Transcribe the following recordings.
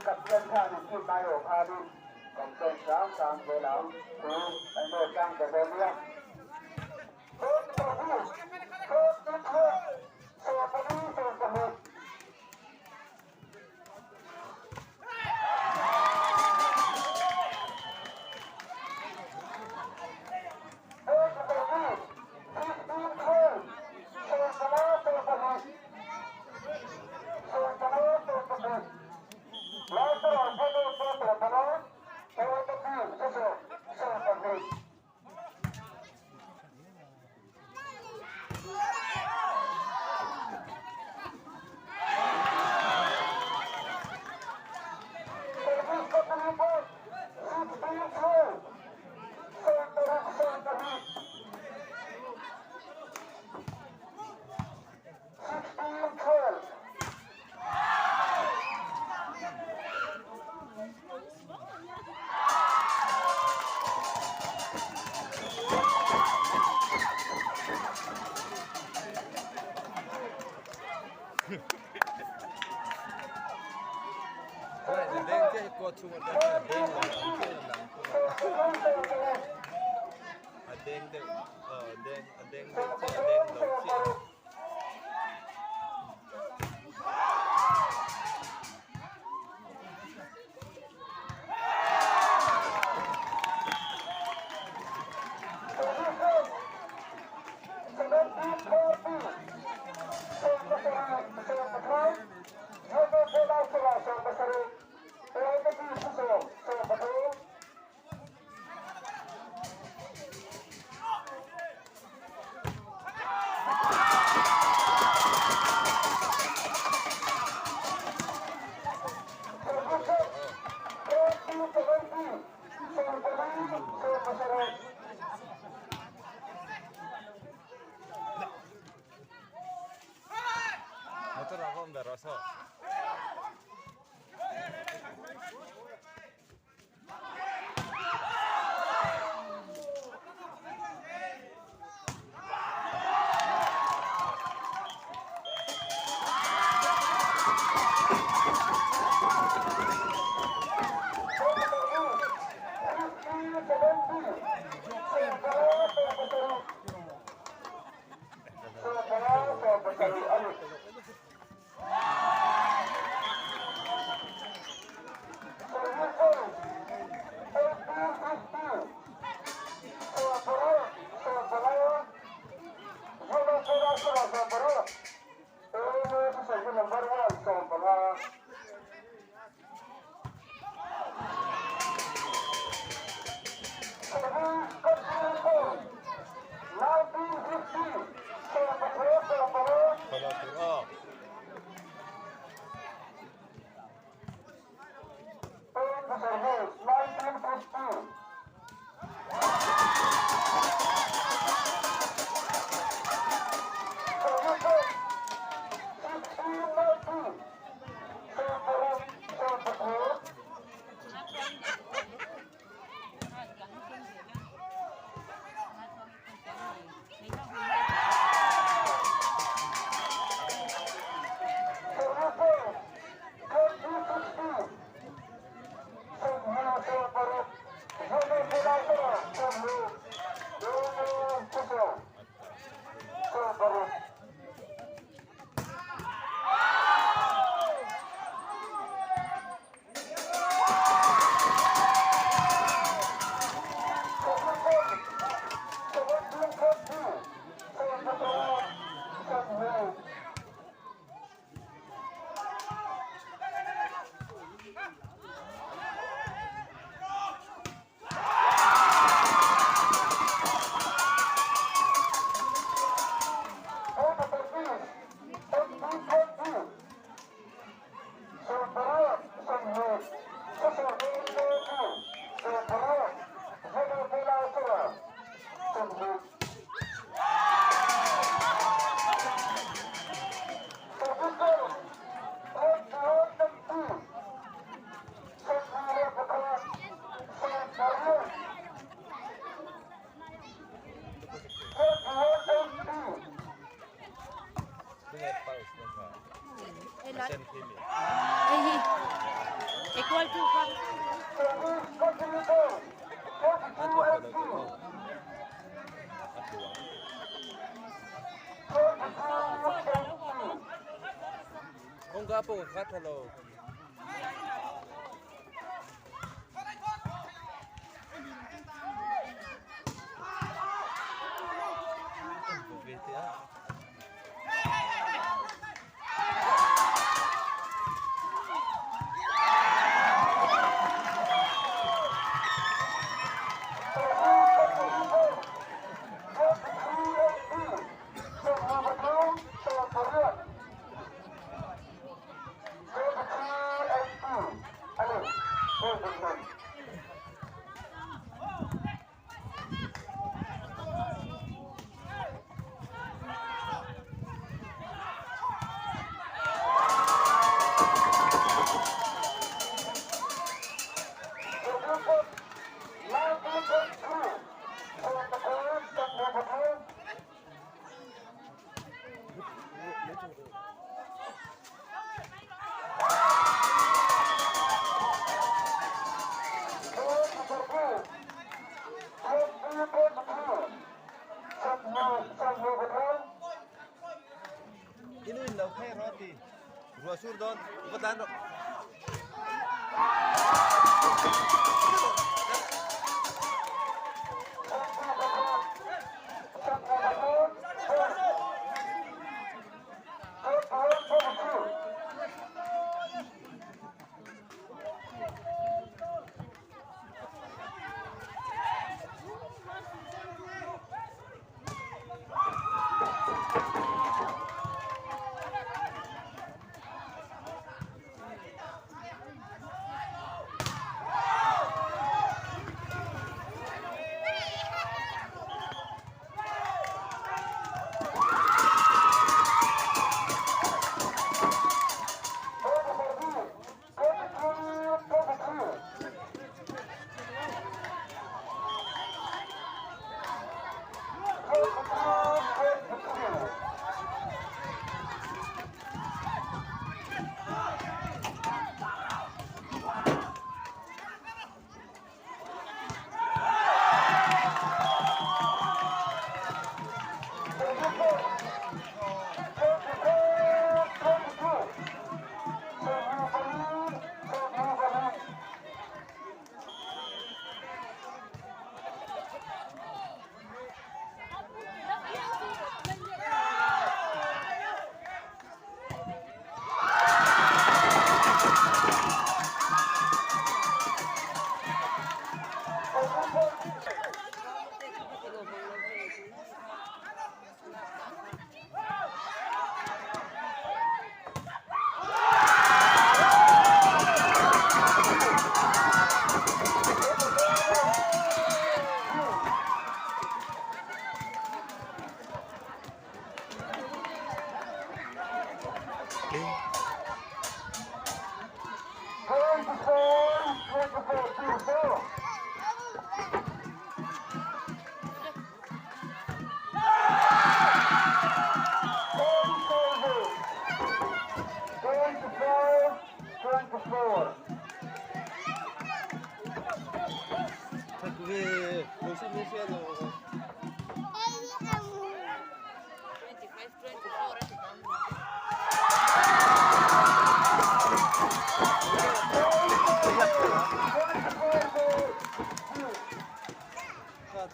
กับเพื่อนข้างที่มาโอพาดิของเส้นสามเวลาคือไอ้โน่จังแต่เดิมเนี่ยโค้ชตัวผู้โค้ชตัวผู้โซ่ตัวนี้โซ่ตัวนี้go to what they're doing. I think they, motor ako ang daraso. equal to from Kung gapo ka katalo. Inuin daw kay roti. Dua sur don, ikutan do.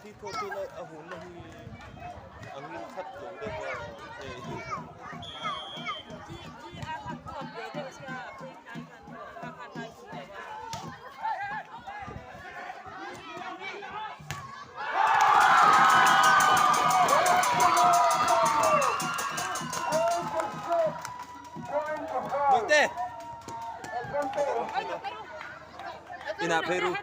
Thì thôi tôi lại ở hồn này ở nguyên thật rồi đây Monte Ina Peru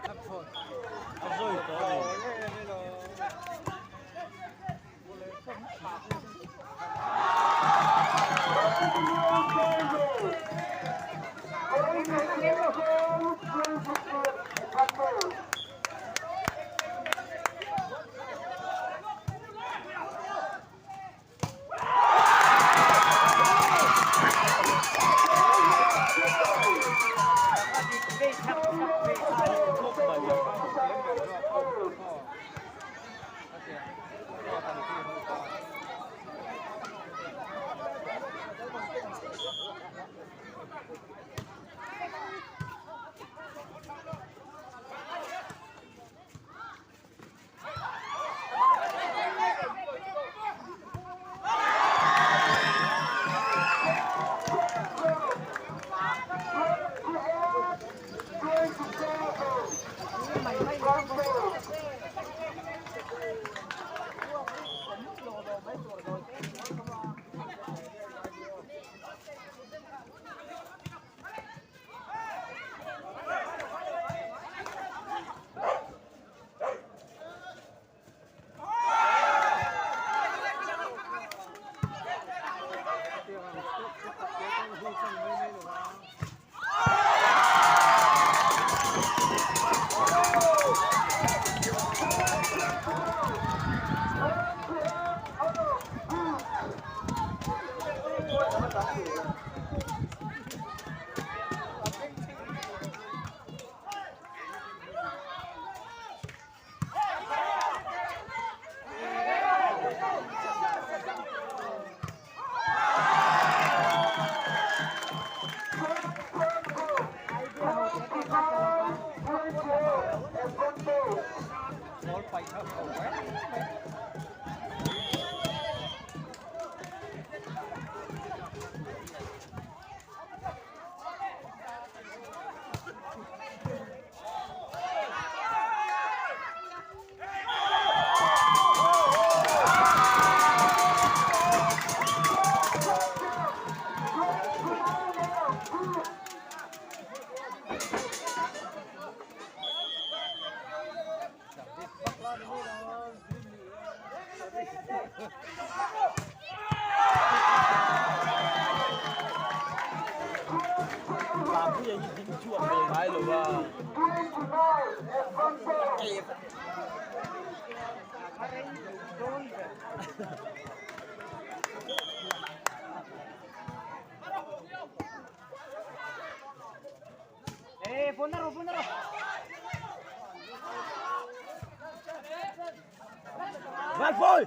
Great. ตามผู้ใหญ่ยิงช่วงเลยไหมหรือว่าเก็บ Pondero. Vai, foi!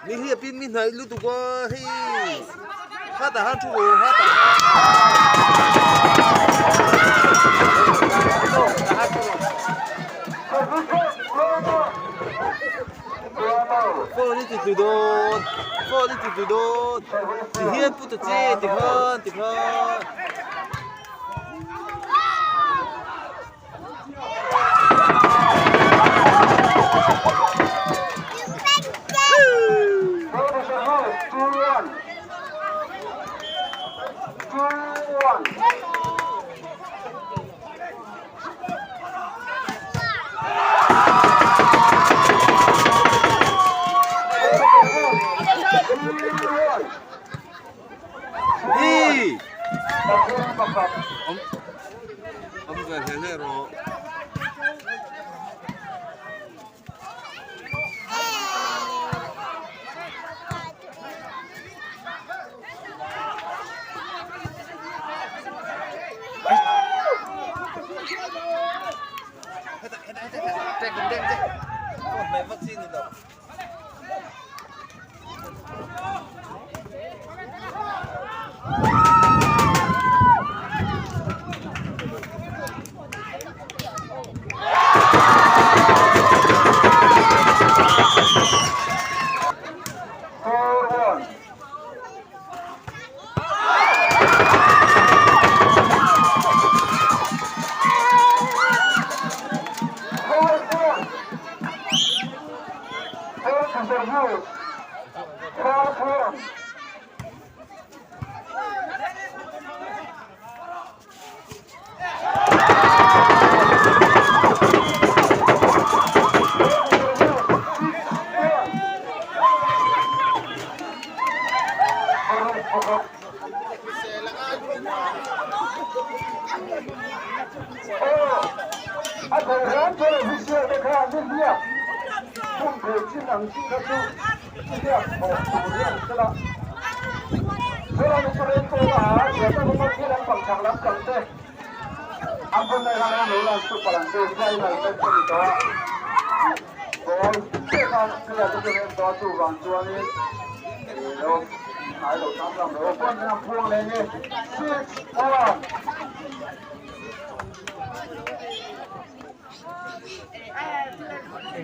Mình hiện pin mình thấy lúc tụi có hay hát tả hát chú bố hát tả phô đi từ đồn phô đi từ đồn thì hiện phụ tự chế thì hơn đi ông về thế này rồi mày vaccine gì đâu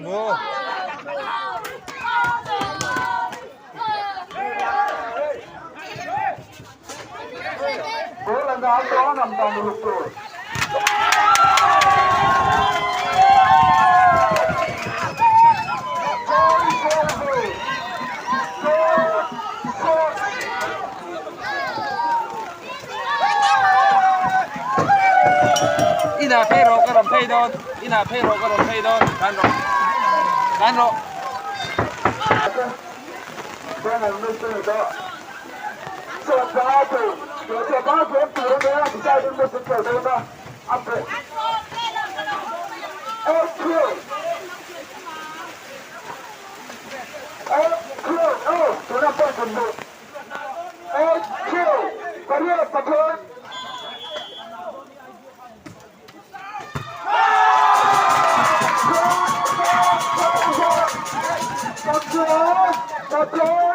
Mua Cố lần đó có nằm trong một lục rồi. ina pero karon pay don kan ro Cái này mới chơi đó. Sợ ba tuổi, sợ ba tuổi tuổi đó, thì sao chúng tôi sẽ chơi đây đó? Áp lực. Chúng ta phải chuẩn bị. 8-2. Career Patel. Patel.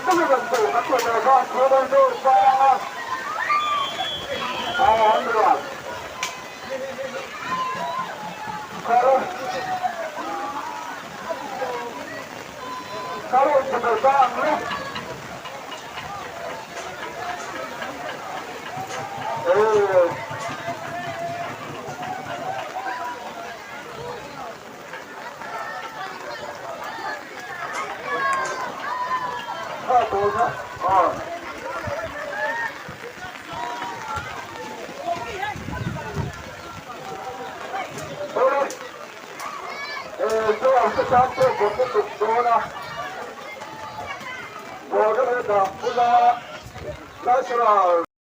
这个人对，他做的话，觉得就发啊，好，这个，好了，好了，这个上了，哎。差不多啊。好了，这样是三对我不懂多了，我这个不是，那是了。